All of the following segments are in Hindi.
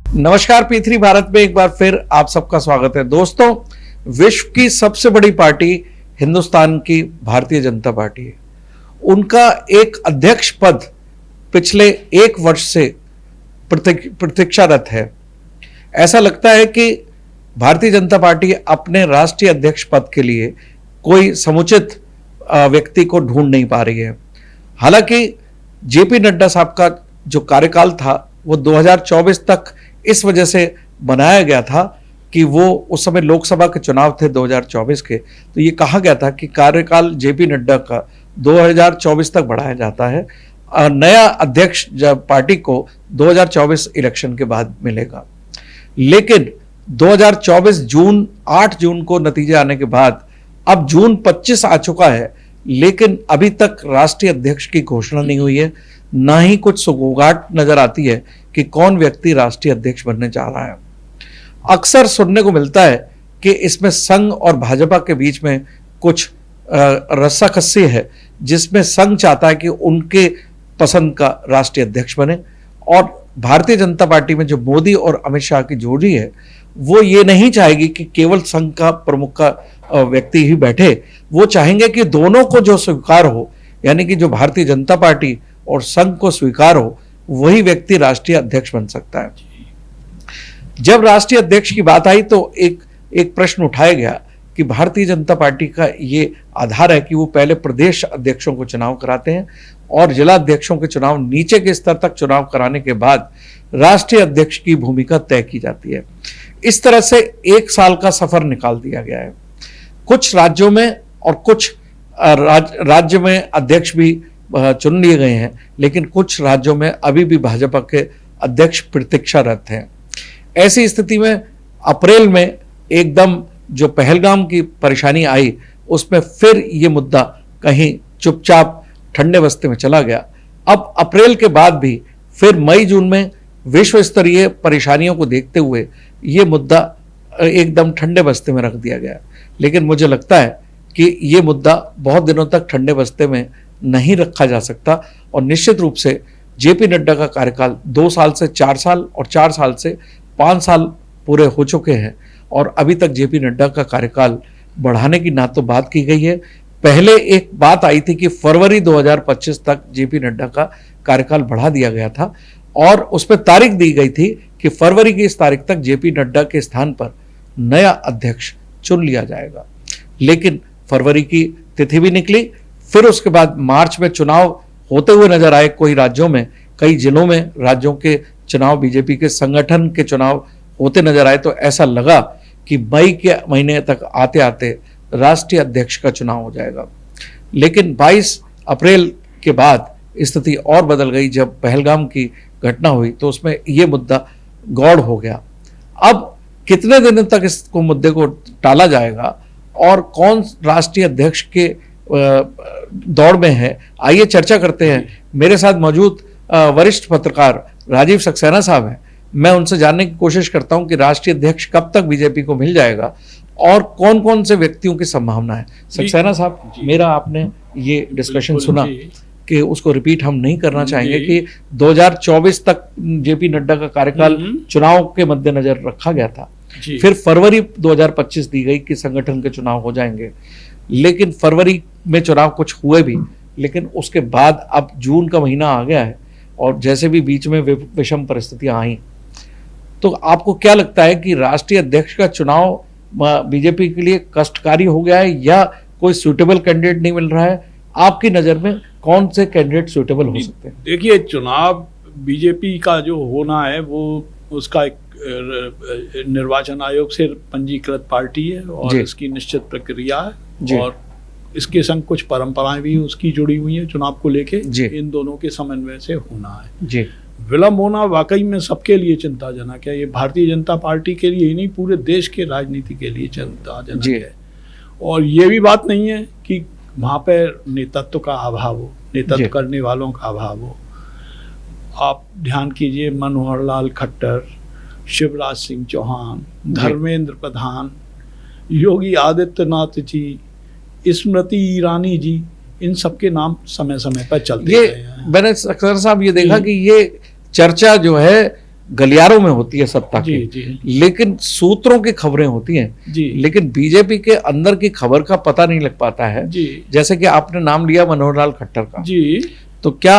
नमस्कार, P3 भारत में एक बार फिर आप सबका स्वागत है। दोस्तों, विश्व की सबसे बड़ी पार्टी हिंदुस्तान की भारतीय जनता पार्टी है। उनका एक अध्यक्ष पद पिछले 1 वर्ष से प्रतीक्षारत है। ऐसा लगता है कि भारतीय जनता पार्टी अपने राष्ट्रीय अध्यक्ष पद के लिए कोई समुचित व्यक्ति को ढूंढ नहीं पा रही है। हालांकि जेपी नड्डा साहब का जो कार्यकाल था वो 2024 तक इस वजह से बनाया गया था कि वो उस समय लोकसभा के चुनाव थे 2024 के, तो ये कहा गया था कि कार्यकाल जेपी नड्डा का 2024 तक बढ़ाया जाता है। नया अध्यक्ष जब पार्टी को 2024 इलेक्शन के बाद मिलेगा, लेकिन 2024 8 जून को नतीजे आने के बाद अब जून 25 आ चुका है, लेकिन अभी तक राष्ट्रीय अध्यक्ष की घोषणा नहीं हुई है, ना ही कुछ सुगबुगाहट नजर आती है कि कौन व्यक्ति राष्ट्रीय अध्यक्ष बनने जा रहा है। अक्सर सुनने को मिलता है कि इसमें संघ और भाजपा के बीच में कुछ रस्साकस्सी है, जिसमें संघ चाहता है कि उनके पसंद का राष्ट्रीय अध्यक्ष बने, और भारतीय जनता पार्टी में जो मोदी और अमित शाह की जोड़ी है वो ये नहीं चाहेगी कि केवल संघ का प्रमुख का व्यक्ति ही बैठे। वो चाहेंगे कि दोनों को जो स्वीकार हो, यानी कि जो भारतीय जनता पार्टी और संघ को स्वीकार हो, वही व्यक्ति राष्ट्रीय अध्यक्ष बन सकता है। जब राष्ट्रीय अध्यक्ष की बात आई तो एक प्रश्न उठाया गया कि भारतीय जनता पार्टी का ये आधार है कि वो पहले प्रदेश अध्यक्षों को चुनाव कराते हैं और जिला अध्यक्षों के चुनाव नीचे के स्तर तक चुनाव कराने के बाद राष्ट्रीय अध्यक्ष की भूमिका तय की जाती है। इस तरह से 1 साल का सफर निकाल दिया गया है। कुछ राज्यों में और कुछ राज्य में अध्यक्ष भी चुन लिए गए हैं, लेकिन कुछ राज्यों में अभी भी भाजपा के अध्यक्ष प्रतीक्षारत हैं। ऐसी स्थिति में अप्रैल में एकदम जो पहलगाम की परेशानी आई, उसमें फिर ये मुद्दा कहीं चुपचाप ठंडे बस्ते में चला गया। अब अप्रैल के बाद भी फिर मई जून में विश्व स्तरीय परेशानियों को देखते हुए ये मुद्दा एकदम ठंडे बस्ते में रख दिया गया। लेकिन मुझे लगता है कि ये मुद्दा बहुत दिनों तक ठंडे बस्ते में नहीं रखा जा सकता, और निश्चित रूप से जेपी नड्डा का कार्यकाल 2 साल से 4 साल और 4 साल से 5 साल पूरे हो चुके हैं, और अभी तक जेपी नड्डा का कार्यकाल बढ़ाने की ना तो बात की गई है। पहले एक बात आई थी कि फरवरी 2025 तक जेपी नड्डा का कार्यकाल बढ़ा दिया गया था, और उस पर तारीख दी गई थी कि फरवरी की इस तारीख तक जेपी नड्डा के स्थान पर नया अध्यक्ष चुन लिया जाएगा। लेकिन फरवरी की तिथि भी निकली, फिर उसके बाद मार्च में चुनाव होते हुए नजर आए। कोई राज्यों में, कई जिलों में राज्यों के चुनाव, बीजेपी के संगठन के चुनाव होते नजर आए, तो ऐसा लगा कि मई के महीने तक आते आते राष्ट्रीय अध्यक्ष का चुनाव हो जाएगा। लेकिन 22 अप्रैल के बाद स्थिति और बदल गई। जब पहलगाम की घटना हुई तो उसमें यह मुद्दा गौड़ हो गया। अब कितने दिनों तक इसको मुद्दे को टाला जाएगा और कौन राष्ट्रीय अध्यक्ष के दौड़ में है, आइए चर्चा करते हैं। मेरे साथ मौजूद वरिष्ठ पत्रकार राजीव सक्सेना साहब हैं। मैं उनसे जानने की कोशिश करता हूं कि राष्ट्रीय अध्यक्ष कब तक बीजेपी को मिल जाएगा और कौन कौन से व्यक्तियों की संभावना है। सक्सेना साहब, मेरा आपने ये डिस्कशन सुना कि उसको रिपीट हम नहीं करना चाहेंगे कि 2024 तक जेपी नड्डा का कार्यकाल चुनाव के मद्देनजर रखा गया था, फिर फरवरी 2025 दी गई कि संगठन के चुनाव हो जाएंगे, लेकिन फरवरी में चुनाव कुछ हुए भी, लेकिन उसके बाद अब जून का महीना आ गया है और जैसे भी बीच में विषम परिस्थितियां आई, तो आपको क्या लगता है कि राष्ट्रीय अध्यक्ष का चुनाव बीजेपी के लिए कष्टकारी हो गया है या कोई सूटेबल कैंडिडेट नहीं मिल रहा है? आपकी नज़र में कौन से कैंडिडेट सूटेबल हो सकते हैं? देखिए, चुनाव बीजेपी का जो होना है वो उसका एक निर्वाचन आयोग से पंजीकृत पार्टी है और इसकी निश्चित प्रक्रिया है और इसके संग कुछ परंपराएं भी उसकी जुड़ी हुई हैं चुनाव को लेके। इन दोनों के समन्वय से होना है। विलंब होना वाकई में सबके लिए चिंताजनक है। ये भारतीय जनता पार्टी के लिए ही नहीं, पूरे देश के राजनीति के लिए चिंताजनक है। और ये भी बात नहीं है कि वहाँ पर नेतृत्व का अभाव हो, नेतृत्व करने वालों का अभाव हो। आप ध्यान कीजिए, मनोहर लाल खट्टर, शिवराज सिंह चौहान, धर्मेंद्र प्रधान, योगी आदित्यनाथ जी, स्मृति ईरानी जी, इन सबके नाम समय समय पर चलते रहे हैं। मैंने अक्सर साहब ये देखा कि ये चर्चा जो है गलियारों में होती है सत्ता जी की, जी लेकिन सूत्रों की खबरें होती हैं। जी लेकिन बीजेपी के अंदर की खबर का पता नहीं लग पाता है। जी जैसे कि आपने नाम लिया मनोहर लाल खट्टर का, जी। तो क्या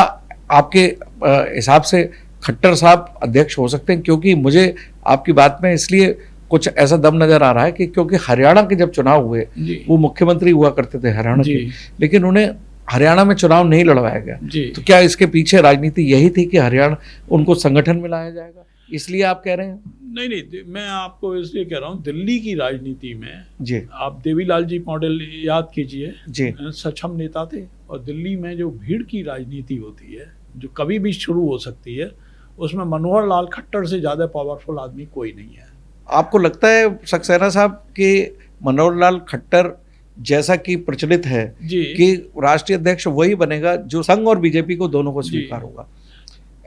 आपके हिसाब से खट्टर साहब अध्यक्ष हो सकते हैं? क्योंकि मुझे आपकी बात में इसलिए कुछ ऐसा दम नजर आ रहा है कि क्योंकि हरियाणा के जब चुनाव हुए, जी वो मुख्यमंत्री हुआ करते थे हरियाणा जी के, लेकिन उन्हें हरियाणा में चुनाव नहीं लड़वाया गया। जी। तो क्या इसके पीछे राजनीति यही थी कि हरियाणा उनको संगठन में लाया जाएगा, इसलिए आप कह रहे हैं? नहीं नहीं, मैं आपको इसलिए कह रहा हूँ, दिल्ली की राजनीति में जी आप देवीलाल जी मॉडल याद कीजिए, जी सक्षम नेता थे। और दिल्ली में जो भीड़ की राजनीति होती है, जो कभी भी शुरू हो सकती है, उसमें मनोहर लाल खट्टर से ज़्यादा पावरफुल आदमी कोई नहीं है। आपको लगता है सक्सेना साहब कि मनोहर लाल खट्टर जैसा कि प्रचलित है जी कि राष्ट्रीय अध्यक्ष वही बनेगा जो संघ और बीजेपी को दोनों को स्वीकार होगा,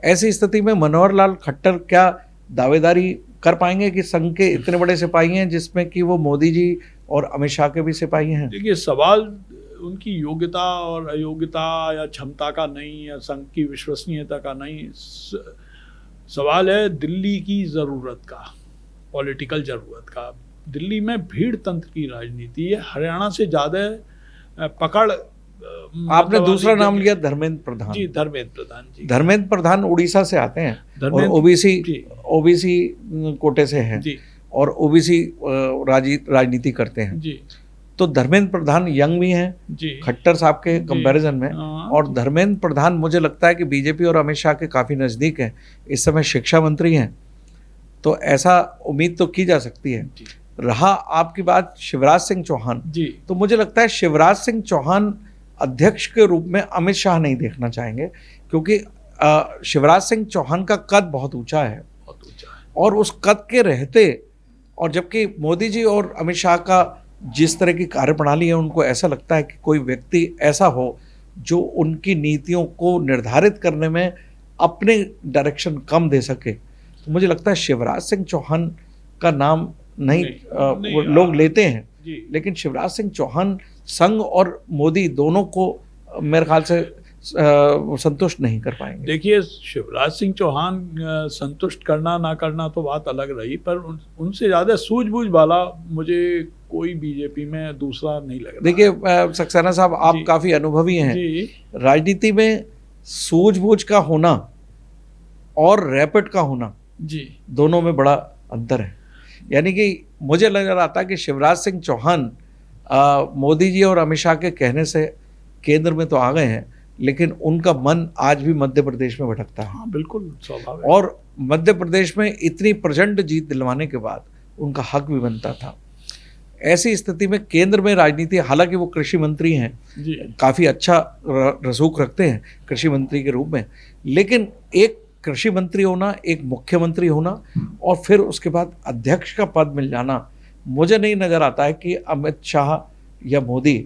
ऐसी स्थिति में मनोहर लाल खट्टर क्या दावेदारी कर पाएंगे कि संघ के इतने बड़े सिपाही हैं जिसमें कि वो मोदी जी और अमित शाह के भी सिपाही हैं? देखिए, सवाल उनकी योग्यता और अयोग्यता या क्षमता का नहीं, या संघ की विश्वसनीयता का नहीं, सवाल है दिल्ली की ज़रूरत का, पॉलिटिकल ज़रूरत का। दिल्ली में भीड़ तंत्र की राजनीति है, हरियाणा से ज़्यादा पकड़। आपने दूसरा नाम लिया धर्मेंद्र प्रधान। जी, धर्मेंद्र प्रधान जी। धर्मेंद्र प्रधान उड़ीसा से आते हैं और ओबीसी कोटे से हैं और ओबीसी राजनीति करते हैं जी। तो धर्मेंद्र प्रधान यंग भी हैं जी खट्टर साहब के कंपैरिजन में, और धर्मेंद्र प्रधान मुझे लगता है कि बीजेपी और अमित शाह के काफ़ी नज़दीक हैं, इस समय शिक्षा मंत्री हैं, तो ऐसा उम्मीद तो की जा सकती है। रहा आपकी बात शिवराज सिंह चौहान जी, तो मुझे लगता है शिवराज सिंह चौहान अध्यक्ष के रूप में अमित शाह नहीं देखना चाहेंगे, क्योंकि शिवराज सिंह चौहान का कद बहुत ऊंचा है, और उस कद के रहते, और जबकि मोदी जी और अमित शाह का जिस तरह की कार्यप्रणाली है, उनको ऐसा लगता है कि कोई व्यक्ति ऐसा हो जो उनकी नीतियों को निर्धारित करने में अपने डायरेक्शन कम दे सके, तो मुझे लगता है शिवराज सिंह चौहान का नाम नहीं लोग लेते हैं, लेकिन शिवराज सिंह चौहान संघ और मोदी दोनों को मेरे ख्याल से संतुष्ट नहीं कर पाएंगे। देखिए, शिवराज सिंह चौहान संतुष्ट करना ना करना तो बात अलग रही, पर उनसे ज़्यादा सूझबूझ वाला मुझे कोई बीजेपी में दूसरा नहीं लग रहा। देखिए सक्सेना साहब, आप काफ़ी अनुभवी हैं, राजनीति में सूझबूझ का होना और रैपिड का होना जी, दोनों में बड़ा अंतर है। यानी कि मुझे लग रहा था कि शिवराज सिंह चौहान मोदी जी और अमित शाह के कहने से केंद्र में तो आ गए हैं, लेकिन उनका मन आज भी मध्य प्रदेश में भटकता है। हाँ, बिल्कुल स्वाभाविक। और मध्य प्रदेश में इतनी प्रचंड जीत दिलवाने के बाद उनका हक भी बनता था। ऐसी स्थिति में केंद्र में राजनीति, हालांकि वो कृषि मंत्री हैं, काफ़ी अच्छा रसूख रखते हैं कृषि मंत्री के रूप में, लेकिन एक कृषि मंत्री होना, एक मुख्यमंत्री होना और फिर उसके बाद अध्यक्ष का पद मिल जाना, मुझे नहीं नज़र आता है कि अमित शाह या मोदी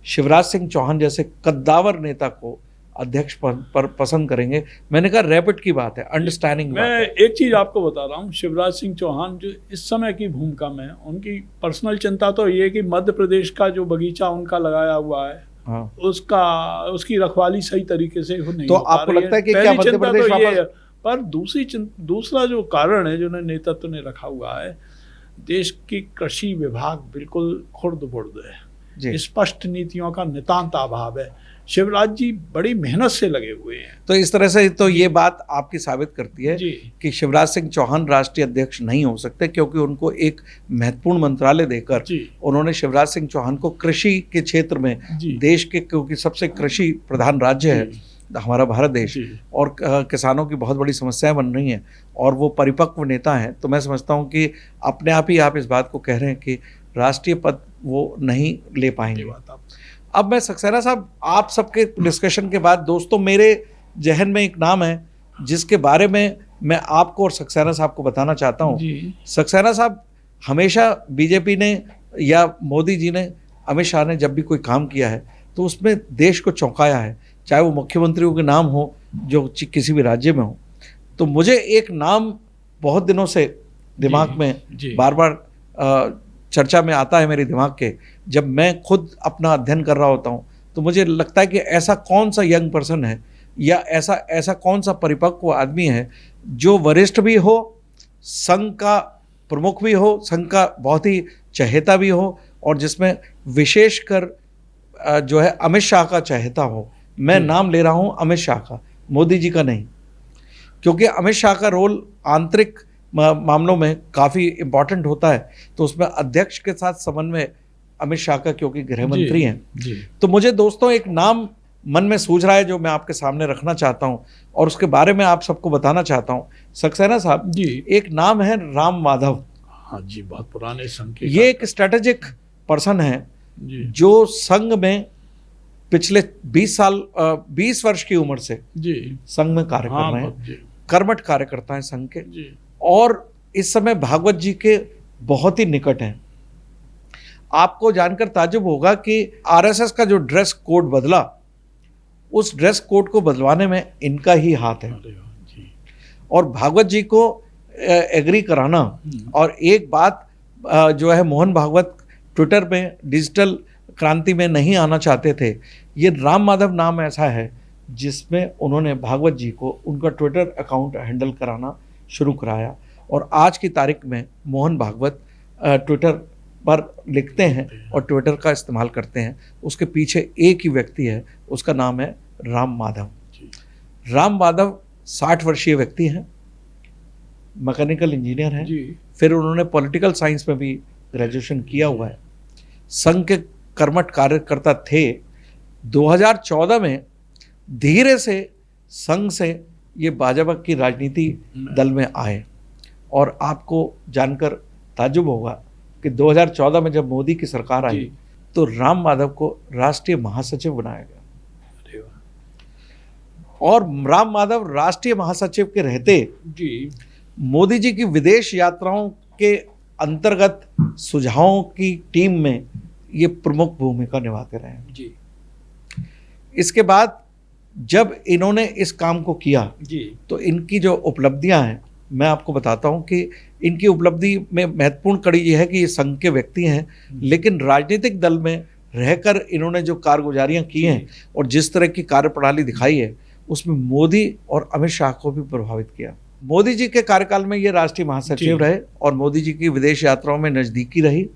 शिवराज सिंह चौहान जैसे कद्दावर नेता को अध्यक्ष पर पसंद करेंगे। मैंने कहा रैपिड की बात है, अंडरस्टैंडिंग। मैं एक चीज़ आपको बता रहा हूँ, शिवराज सिंह चौहान जो इस समय की भूमिका में, उनकी पर्सनल चिंता तो ये कि मध्य प्रदेश का जो बगीचा उनका लगाया हुआ है, हाँ, उसकी रखवाली सही तरीके से नहीं तो आपको लगता है कि क्या मध्य प्रदेश तो वापस? पर दूसरा जो कारण है जो नेतृत्व ने रखा हुआ है, देश की कृषि विभाग बिल्कुल खुर्द-बुर्द है, स्पष्ट नीतियों का नितांत अभाव है। शिवराज जी बड़ी मेहनत से लगे हुए हैं। तो इस तरह से तो ये बात आपकी साबित करती है कि शिवराज सिंह चौहान राष्ट्रीय अध्यक्ष नहीं हो सकते, क्योंकि उनको एक महत्वपूर्ण मंत्रालय देकर उन्होंने शिवराज सिंह चौहान को कृषि के क्षेत्र में देश के, क्योंकि सबसे कृषि प्रधान राज्य है हमारा भारत देश, और किसानों की बहुत बड़ी समस्याएं बन रही हैं, और वो परिपक्व नेता हैं, तो मैं समझता हूं कि अपने आप ही आप इस बात को कह रहे हैं कि राष्ट्रीय पद वो नहीं ले पाएंगे। अब मैं सक्सेना साहब, आप सबके डिस्कशन के बाद दोस्तों मेरे जहन में एक नाम है जिसके बारे में मैं आपको और सक्सेना साहब को बताना चाहता हूँ। सक्सेना साहब, हमेशा बीजेपी ने या मोदी जी ने, अमित शाह ने जब भी कोई काम किया है तो उसमें देश को चौंकाया है, चाहे वो मुख्यमंत्रियों के नाम हो जो किसी भी राज्य में हो। तो मुझे एक नाम बहुत दिनों से दिमाग में बार बार चर्चा में आता है मेरे दिमाग के, जब मैं खुद अपना अध्ययन कर रहा होता हूँ तो मुझे लगता है कि ऐसा कौन सा यंग पर्सन है या ऐसा कौन सा परिपक्व आदमी है जो वरिष्ठ भी हो, संघ का प्रमुख भी हो, संघ का बहुत ही चहेता भी हो, और जिसमें विशेषकर जो है अमित शाह का चहेता हो। मैं नाम ले रहा हूं अमित शाह का, मोदी जी का नहीं, क्योंकि अमित शाह का रोल आंतरिक मामलों में काफ़ी इम्पॉर्टेंट होता है, तो उसमें अध्यक्ष के साथ समन्वय अमित शाह का, क्योंकि गृह मंत्री हैं। तो मुझे दोस्तों एक नाम मन में सूझ रहा है जो मैं आपके सामने रखना चाहता हूं और उसके बारे में आप सबको बताना चाहता हूं। सक्सेना साहब जी, एक नाम है राम माधव। हाँ जी, बहुत पुराने संघ के, ये एक स्ट्रेटेजिक पर्सन है जो संघ में पिछले 20 वर्ष की उम्र से संघ में कार्य कर रहे हैं, कर्मठ कार्यकर्ता हैं संघ के, और इस समय भागवत जी के बहुत ही निकट हैं। आपको जानकर ताज्जुब होगा कि आरएसएस का जो ड्रेस कोड बदला, उस ड्रेस कोड को बदलवाने में इनका ही हाथ है। और भागवत जी को एग्री कराना, और एक बात जो है, मोहन भागवत ट्विटर में डिजिटल क्रांति में नहीं आना चाहते थे। ये राम माधव नाम ऐसा है जिसमें उन्होंने भागवत जी को उनका ट्विटर अकाउंट हैंडल कराना शुरू कराया, और आज की तारीख में मोहन भागवत ट्विटर पर लिखते हैं और ट्विटर का इस्तेमाल करते हैं। उसके पीछे एक ही व्यक्ति है, उसका नाम है राम माधव। राम माधव 60 वर्षीय व्यक्ति हैं, मैकेनिकल इंजीनियर हैं, फिर उन्होंने पॉलिटिकल साइंस में भी ग्रेजुएशन किया हुआ है, संघ के कर्मठ कार्यकर्ता थे। 2014 में धीरे से संघ से ये भाजपा की राजनीति दल में आए, और आपको जानकर ताज्जुब होगा कि 2014 में जब मोदी की सरकार आई तो राम माधव को राष्ट्रीय महासचिव बनाया गया। और राम माधव राष्ट्रीय महासचिव के रहते मोदी जी की विदेश यात्राओं के अंतर्गत सुझावों की टीम में ये प्रमुख भूमिका निभाते रहे हैं। इसके बाद जब इन्होंने इस काम को किया तो इनकी जो उपलब्धियां हैं, मैं आपको बताता हूं कि इनकी उपलब्धि में महत्वपूर्ण कड़ी ये है कि ये संघ के व्यक्ति हैं, लेकिन राजनीतिक दल में रहकर इन्होंने जो कारगुजारियां की हैं और जिस तरह की कार्यप्रणाली दिखाई है, उसमें मोदी और अमित शाह को भी प्रभावित किया। मोदी जी के कार्यकाल में ये राष्ट्रीय महासचिव रहे और मोदी जी की विदेश यात्राओं में नज़दीकी रही,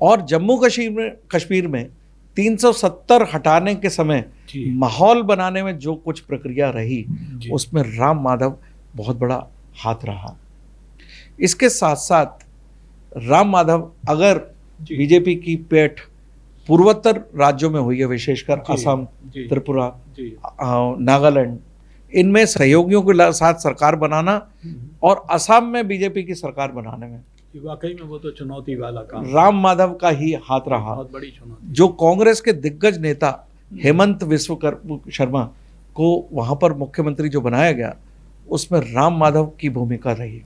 और जम्मू कश्मीर में 370 हटाने के समय माहौल बनाने में जो कुछ प्रक्रिया रही, उसमें राम माधव बहुत बड़ा हाथ रहा। इसके साथ साथ राम माधव, अगर बीजेपी की पेठ पूर्वोत्तर राज्यों में हुई है, विशेषकर असम, त्रिपुरा, नागालैंड, इनमें सहयोगियों के साथ सरकार बनाना और असम में बीजेपी की सरकार बनाने में वाकई में वो तो चुनौती वाला काम राम माधव का ही हाथ रहा। बहुत बड़ी चुनौती। जो कांग्रेस के दिग्गज नेता हेमंत विश्व शर्मा को वहां पर मुख्यमंत्री जो बनाया गया, उसमें राम माधव की भूमिका रही।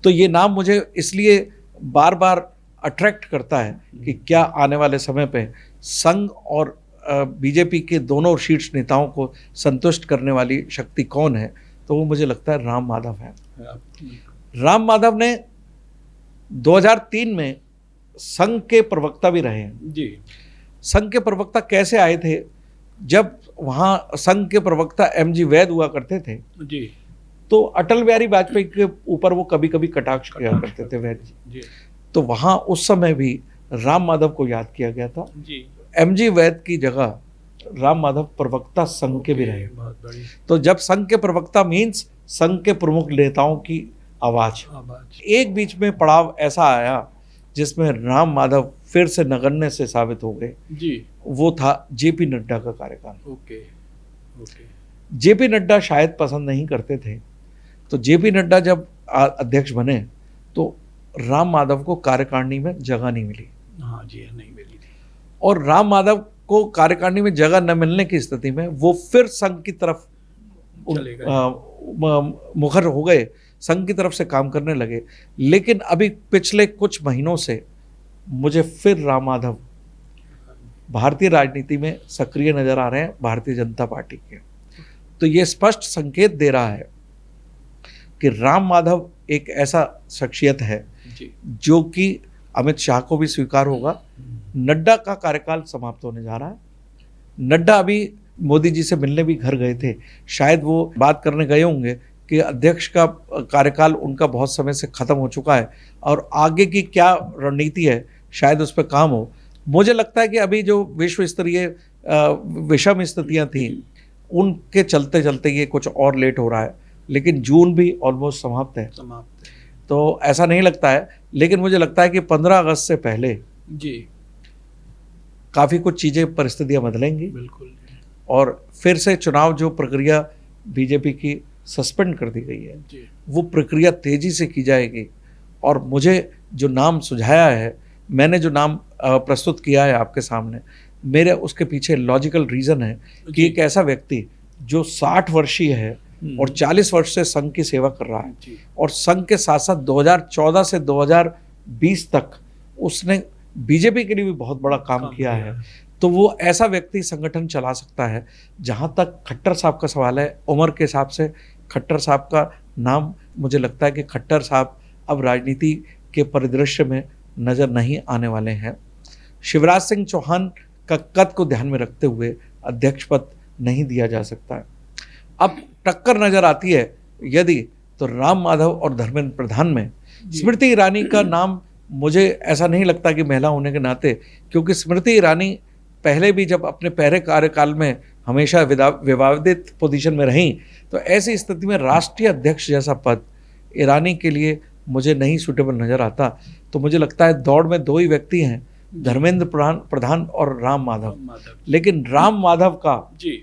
तो ये नाम मुझे इसलिए बार बार अट्रैक्ट करता है कि क्या आने वाले समय पे संघ और बीजेपी के दोनों शीर्ष नेताओं को संतुष्ट करने वाली शक्ति कौन है, तो वो मुझे लगता है राम माधव है। राम माधव ने 2003 में संघ के प्रवक्ता भी रहे हैं। संघ के प्रवक्ता कैसे आए थे? जब वहाँ संघ के प्रवक्ता एमजी वैद हुआ करते थे तो अटल बिहारी वाजपेयी के ऊपर वो कभी कभी कटाक्ष किया करते थे वैद जी। तो वहाँ उस समय भी राम माधव को याद किया गया था। एमजी वैद की जगह राम माधव प्रवक्ता संघ के भी रहे। तो जब संघ के प्रवक्ता मीन्स संघ के प्रमुख नेताओं की आवाज। एक बीच में पड़ाव ऐसा आया जिसमें राम माधव फिर से नगण्य से साबित हो गए। वो था जेपी नड्डा का कार्यकाल। जेपी नड्डा शायद पसंद नहीं करते थे, तो जेपी नड्डा जब अध्यक्ष बने तो राम माधव को कार्यकारिणी में जगह नहीं मिली। नहीं मिली। और राम माधव को कार्यकारिणी में जगह न मिलने की स्थिति में वो फिर संघ की तरफ मुखर हो गए, संघ की तरफ से काम करने लगे। लेकिन अभी पिछले कुछ महीनों से मुझे फिर राम माधव भारतीय राजनीति में सक्रिय नजर आ रहे हैं, भारतीय जनता पार्टी के। तो ये स्पष्ट संकेत दे रहा है कि राम माधव एक ऐसा शख्सियत है जो कि अमित शाह को भी स्वीकार होगा। नड्डा का कार्यकाल समाप्त होने जा रहा है। नड्डा अभी मोदी जी से मिलने भी घर गए थे, शायद वो बात करने गए होंगे कि अध्यक्ष का कार्यकाल उनका बहुत समय से खत्म हो चुका है और आगे की क्या रणनीति है, शायद उस पर काम हो। मुझे लगता है कि अभी जो विश्व स्तरीय विषम स्थितियां थी उनके चलते चलते ये कुछ और लेट हो रहा है, लेकिन जून भी ऑलमोस्ट समाप्त है, तो ऐसा नहीं लगता है। लेकिन मुझे लगता है कि 15 अगस्त से पहले जी काफ़ी कुछ चीज़ें, परिस्थितियां बदलेंगी, बिल्कुल, और फिर से चुनाव जो प्रक्रिया बीजेपी की सस्पेंड कर दी गई है जी वो प्रक्रिया तेजी से की जाएगी। और मुझे जो नाम सुझाया है, मैंने जो नाम प्रस्तुत किया है आपके सामने, मेरे उसके पीछे लॉजिकल रीज़न है कि जी। एक ऐसा व्यक्ति जो 60 वर्षीय है और 40 वर्ष से संघ की सेवा कर रहा है जी और संघ के साथ साथ 2014 से 2020 तक उसने बीजेपी के लिए भी बहुत बड़ा काम किया है, तो वो ऐसा व्यक्ति संगठन चला सकता है। जहाँ तक खट्टर साहब का सवाल है, उम्र के हिसाब से खट्टर साहब का नाम, मुझे लगता है कि खट्टर साहब अब राजनीति के परिदृश्य में नज़र नहीं आने वाले हैं। शिवराज सिंह चौहान का कद को ध्यान में रखते हुए अध्यक्ष पद नहीं दिया जा सकता है। अब टक्कर नज़र आती है यदि, तो राम माधव और धर्मेंद्र प्रधान में स्मृति ईरानी का नाम, मुझे ऐसा नहीं लगता कि महिला होने के नाते, क्योंकि स्मृति ईरानी पहले भी जब अपने पहले कार्यकाल में हमेशा विवादित पोजीशन में रहीं, तो ऐसी स्थिति में राष्ट्रीय अध्यक्ष जैसा पद ईरानी के लिए मुझे नहीं सूटेबल नज़र आता। तो मुझे लगता है दौड़ में दो ही व्यक्ति हैं, धर्मेंद्र प्रधान और राम माधव। लेकिन राम माधव का जी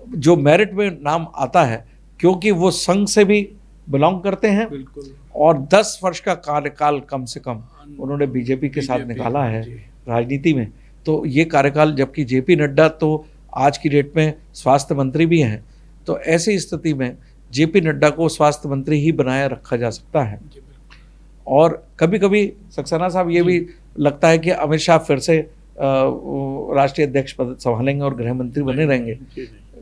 जो मेरिट में नाम आता है, क्योंकि वो संघ से भी बिलोंग करते हैं बिल्कुल, और 10 वर्ष का कार्यकाल कम से कम उन्होंने बीजेपी के साथ निकाला है राजनीति में, तो ये कार्यकाल, जबकि जेपी नड्डा तो आज की डेट में स्वास्थ्य मंत्री भी हैं, तो ऐसी स्थिति में जेपी नड्डा को स्वास्थ्य मंत्री ही बनाया रखा जा सकता है। और कभी कभी सक्सेना साहब ये भी लगता है कि अमित शाह फिर से राष्ट्रीय अध्यक्ष पद संभालेंगे और गृह मंत्री बने रहेंगे,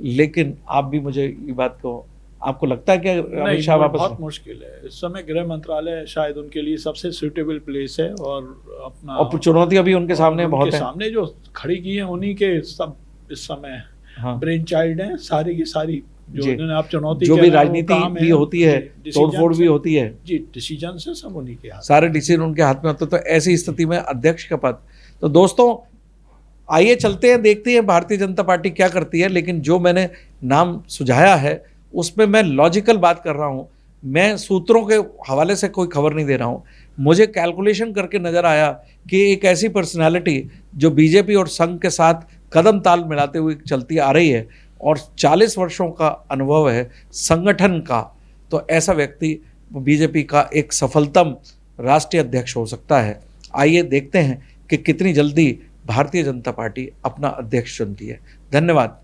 लेकिन आप भी मुझे ये बात को, आपको लगता है कि अमित शाह वापस? बहुत मुश्किल है इस समय, गृह मंत्रालय शायद उनके लिए सबसे सूटेबल प्लेस है, और अपना और चुनौतियां भी उनके सामने बहुत है, सामने जो खड़ी की है उन्हीं के सब इस समय ब्रेन चाइल्ड हैं, सारी की सारी जो उन्होंने आप चुनौती, जो भी राजनीति भी होती है, तोड़फोड़ भी होती है जी, डिसीजन से सब उन्हीं के हाथ, सारे डिसीजन उनके हाथ में होते। तो ऐसी स्थिति में अध्यक्ष का पद, तो दोस्तों आइए चलते हैं, देखते हैं भारतीय जनता पार्टी क्या करती है। लेकिन जो मैंने नाम सुझाया है उसमें मैं लॉजिकल बात कर रहा हूँ, मैं सूत्रों के हवाले से कोई खबर नहीं दे रहा हूँ। मुझे कैलकुलेशन करके नज़र आया कि एक ऐसी पर्सनालिटी जो बीजेपी और संघ के साथ कदम ताल मिलाते हुए चलती आ रही है और 40 वर्षों का अनुभव है संगठन का, तो ऐसा व्यक्ति बीजेपी का एक सफलतम राष्ट्रीय अध्यक्ष हो सकता है। आइए देखते हैं कि कितनी जल्दी भारतीय जनता पार्टी अपना अध्यक्ष चुनती है। धन्यवाद।